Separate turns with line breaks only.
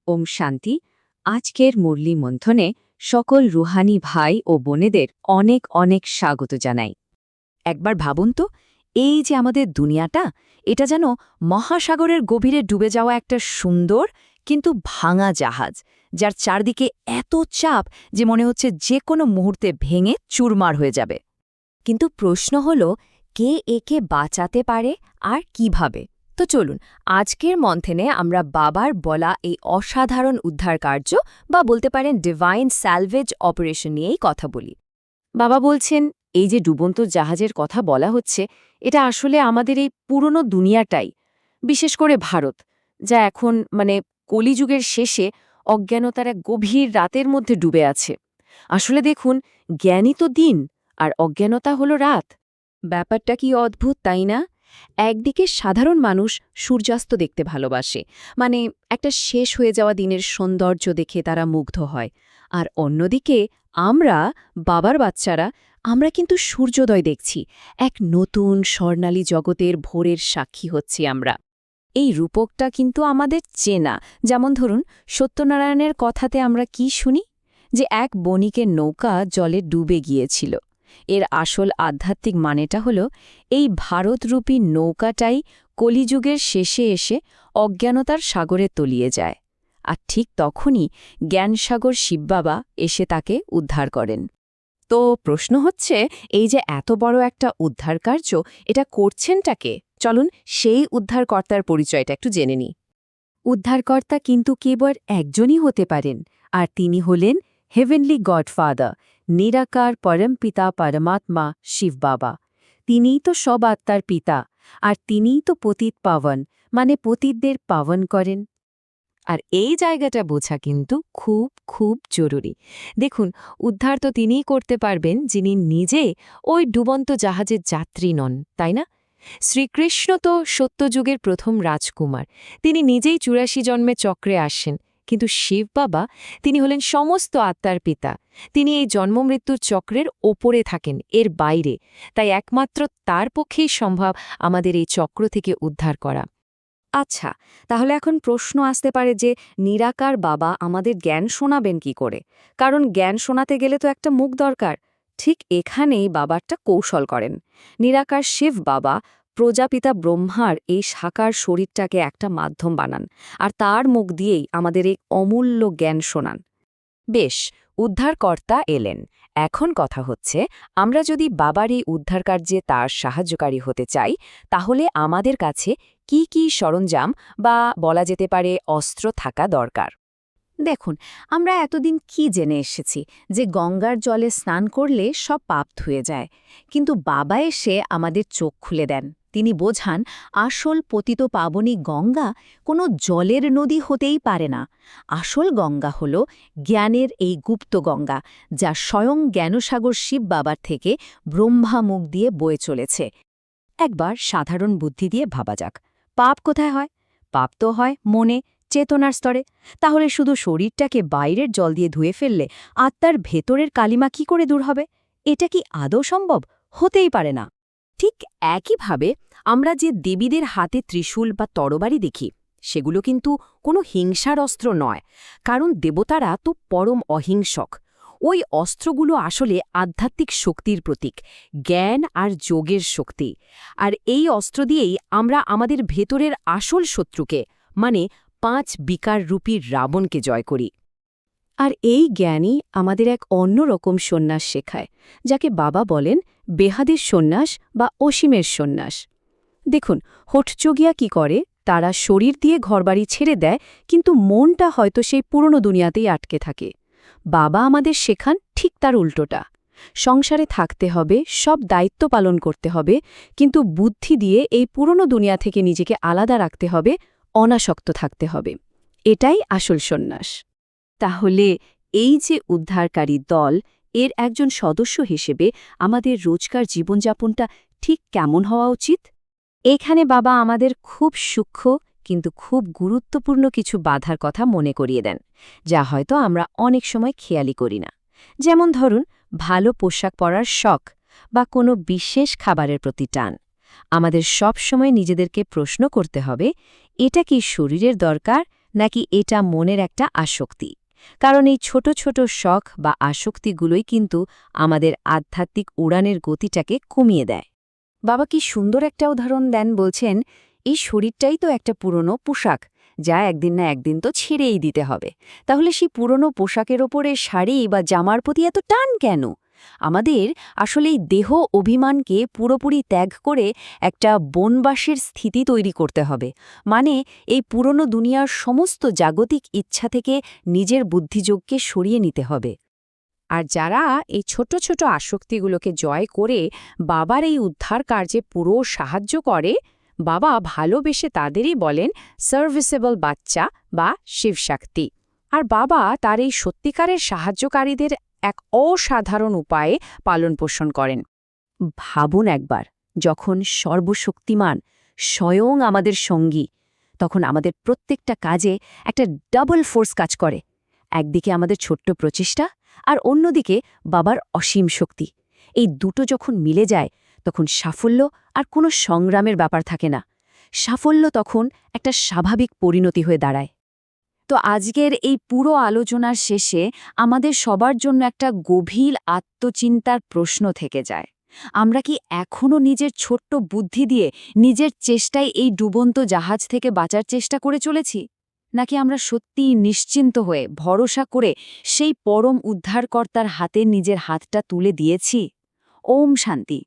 ওম শান্তি। আজকের মুরলি মন্থনে সকল রুহানি ভাই ও বোনেদের অনেক অনেক স্বাগত জানাই।
একবার ভাবুন তো, এই যে আমাদের দুনিয়াটা, এটা যেন মহাসাগরের গভীরে ডুবে যাওয়া একটা সুন্দর কিন্তু ভাঙা জাহাজ, যার চারদিকে এত চাপ যে মনে হচ্ছে যে কোনো মুহূর্তে ভেঙে চুরমার হয়ে যাবে। কিন্তু প্রশ্ন হল, কে একে বাঁচাতে পারে আর কিভাবে? তো চলুন, আজকের মন্থনে আমরা বাবার বলা এই অসাধারণ উদ্ধার কার্য বা বলতে পারেন ডিভাইন স্যালভেজ অপারেশন নিয়েই কথা বলি।
বাবা বলছেন, এই যে ডুবন্ত জাহাজের কথা বলা হচ্ছে, এটা আসলে আমাদের এই পুরনো দুনিয়াটাই, বিশেষ করে ভারত, যা এখন কলিযুগের শেষে অজ্ঞানতার এক গভীর রাতের মধ্যে ডুবে আছে। আসলে দেখুন, জ্ঞানই তো দিন আর অজ্ঞানতা হলো রাত।
ব্যাপারটা কি অদ্ভুত, তাই না? একদিকে সাধারণ মানুষ সূর্যাস্ত দেখতে ভালোবাসে, একটা শেষ হয়ে যাওয়া দিনের সৌন্দর্য দেখে তারা মুগ্ধ হয়। আর অন্যদিকে আমরা, বাবার বাচ্চারা, আমরা কিন্তু সূর্যোদয় দেখছি, এক নতুন স্বর্ণালী জগতের ভোরের সাক্ষী হচ্ছি আমরা। এই রূপকটা কিন্তু আমাদের চেনা। যেমন ধরুন, সত্যনারায়ণের কথাতে আমরা কি শুনি? যে এক বণিকের নৌকা জলে ডুবে গিয়েছিল। এর আসল আধ্যাত্মিক মানেটা হল, এই ভারতরূপী নৌকাটাই কলিযুগের শেষে এসে অজ্ঞানতার সাগরে তলিয়ে যায়। আর ঠিক তখনই জ্ঞানসাগর শিববাবা এসে তাকে উদ্ধার করেন।
তো প্রশ্ন হচ্ছে, এই যে এত বড় একটা উদ্ধার কার্য, এটা করছেনটাকে? চলুন সেই উদ্ধারকর্তার পরিচয়টা একটু জেনে নিই। উদ্ধারকর্তা কিন্তু কেবল একজনই হতে পারেন, আর তিনি হলেন হেভেনলি গডফাদার, নিরাকার পরমপিতা পরমাত্মা শিব বাবা। তিনিই তো সব আত্মার পিতা, আর তিনিই তো পতিত পাবন, পতিতদের পাবন করেন। আর এই জায়গাটা বোঝা কিন্তু খুব খুব জরুরি। দেখুন, উদ্ধার তো তিনিই করতে পারবেন যিনি নিজে ওই ডুবন্ত জাহাজের যাত্রী নন, তাই না? শ্রীকৃষ্ণ তো সত্যযুগের প্রথম রাজকুমার, তিনি নিজেই ৮৪ জন্মে চক্রে আসেন। কিন্তু শিব বাবা, তিনি হলেন সমস্ত আত্মার পিতা। তিনি এই জন্মমৃত্যুর চক্রের ওপরে থাকেন, এর বাইরে। তাই একমাত্র তার পক্ষেই সম্ভব আমাদের এই চক্র থেকে উদ্ধার করা।
আচ্ছা, তাহলে এখন প্রশ্ন আসতে পারে যে নিরাকার বাবা আমাদের জ্ঞান শোনাবেন কি করে? কারণ জ্ঞান শোনাতে গেলে তো একটা মুখ দরকার। ঠিক এখানেই বাবারটা কৌশল করেন। নিরাকার শিব বাবা প্রজাপিতা ব্রহ্মার এই সাকার শরীরটাকে একটা মাধ্যম বানান, আর তার মুখ দিয়েই আমাদের এই অমূল্য জ্ঞান শোনান।
বেশ, উদ্ধারকর্তা এলেন। এখন কথা হচ্ছে, আমরা যদি বাবার এই উদ্ধারকার্যে তার সাহায্যকারী হতে চাই, তাহলে আমাদের কাছে কি কি সরঞ্জাম বা বলা যেতে পারে অস্ত্র থাকা দরকার?
দেখুন, আমরা এতদিন কি জেনে এসেছি যে গঙ্গার জলে স্নান করলে সব পাপ ধুয়ে যায়। কিন্তু বাবা এসে আমাদের চোখ খুলে দেন। তিনি বোঝান, আসল পতিত পাবনী গঙ্গা কোনো জলের নদী হতেই পারে না। আসল গঙ্গা হল জ্ঞানের এই গুপ্ত গঙ্গা, যা স্বয়ং জ্ঞানসাগর শিব বাবার থেকে ব্রহ্মা মুখ দিয়ে বয়ে চলেছে। একবার সাধারণ বুদ্ধি দিয়ে ভাবা যাক, পাপ কোথায় হয়? পাপ তো হয় মনে, চেতনার স্তরে। তাহলে শুধু শরীরটাকে বাইরের জল দিয়ে ধুয়ে ফেললে আত্মার ভেতরের কালিমা কি করে দূর হবে? এটা কি আদৌ সম্ভব? হতেই পারে না।
ঠিক একইভাবে আমরা যে দেবীদের হাতে ত্রিশূল বা তরবারি দেখি, সেগুলো কিন্তু কোনো হিংসার অস্ত্র নয়, কারণ দেবতারা তো পরম অহিংসক। ওই অস্ত্রগুলো আসলে আধ্যাত্মিক শক্তির প্রতীক, জ্ঞান আর যোগের শক্তি। আর এই অস্ত্র দিয়েই আমরা আমাদের ভেতরের আসল শত্রুকে, ৫ বিকাররূপী রাবণকে জয় করি। আর এই জ্ঞানই আমাদের এক অন্যরকম সন্ন্যাস শেখায়, যাকে বাবা বলেন বেহাদের সন্ন্যাস বা অসীমের সন্ন্যাস। দেখুন, হঠযোগিয়া কি করে, তারা শরীর দিয়ে ঘরবাড়ি ছেড়ে দেয়, কিন্তু মনটা হয়তো সেই পুরনো দুনিয়াতেই আটকে থাকে। বাবা আমাদের শেখান ঠিক তার উল্টোটা। সংসারে থাকতে হবে, সব দায়িত্ব পালন করতে হবে, কিন্তু বুদ্ধি দিয়ে এই পুরনো দুনিয়া থেকে নিজেকে আলাদা রাখতে হবে, অনাসক্ত থাকতে হবে। এটাই আসল সন্ন্যাস। তাহলে এই যে উদ্ধারকারী দল, এর একজন সদস্য হিসেবে আমাদের রোজকার জীবনযাপনটা ঠিক কেমন হওয়া উচিত? এখানে বাবা আমাদের খুব সূক্ষ্ম কিন্তু খুব গুরুত্বপূর্ণ কিছু বাধার কথা মনে করিয়ে দেন, যা হয়তো আমরা অনেক সময় খেয়ালই করি না। যেমন ধরুন, ভালো পোশাক পরার শখ বা কোনো বিশেষ খাবারের প্রতি টান। আমাদের সব সময় নিজেদেরকে প্রশ্ন করতে হবে, এটা কি শরীরের দরকার
নাকি এটা মনের একটা আসক্তি? কারণ এই ছোট ছোট শখ বা আসক্তিগুলোই কিন্তু আমাদের আধ্যাত্মিক উড়ানের গতিটাকে কমিয়ে দেয়। বাবা কি সুন্দর একটা উদাহরণ দেন, বলছেন এই শরীরটাই তো একটা পুরনো পোশাক, যা একদিন না একদিন তো ছেড়েই দিতে হবে। তাহলে সেই পুরনো পোশাকের ওপরে শাড়ি বা জামার প্রতি এত টান কেন? আমাদের আসলে এই দেহ অভিমানকে পুরোপুরি ত্যাগ করে একটা বনবাসের স্থিতি তৈরি করতে হবে। মানে এই পুরনো দুনিয়ার সমস্ত জাগতিক ইচ্ছা থেকে নিজের বুদ্ধিযোগকে সরিয়ে নিতে হবে।
আর যারা এই ছোট ছোট আসক্তিগুলোকে জয় করে বাবার এই উদ্ধার কার্যে পুরো সাহায্য করে, বাবা ভালোবেসে তাদেরই বলেন সার্ভিসেবল বাচ্চা বা শিবশক্তি। আর বাবা তার এই সত্যিকারের সাহায্যকারীদের এক অসাধারণ উপায়ে পালনপোষণ করেন।
ভাবুন একবার, যখন সর্বশক্তিমান স্বয়ং আমাদের সঙ্গী, তখন আমাদের প্রত্যেকটা কাজে একটা ডাবল ফোর্স কাজ করে। একদিকে আমাদের ছোট্ট প্রচেষ্টা, আর অন্যদিকে বাবার অসীম শক্তি। এই দুটো যখন মিলে যায়, তখন সাফল্য আর কোনো সংগ্রামের ব্যাপার থাকে না। সাফল্য তখন একটা স্বাভাবিক পরিণতি হয়ে দাঁড়ায়। তো আজকের এই পুরো আলোচনার শেষে আমাদের সবার জন্য একটা গভীর আত্মচিন্তার প্রশ্ন থেকে যায়। আমরা কি এখনও নিজের ছোট্ট বুদ্ধি দিয়ে নিজের চেষ্টায় এই ডুবন্ত জাহাজ থেকে বাঁচার চেষ্টা করে চলেছি? নাকি আমরা সত্যিই নিশ্চিন্ত হয়ে ভরসা করে সেই পরম উদ্ধারকর্তার হাতে নিজের হাতটা তুলে দিয়েছি? ওম শান্তি।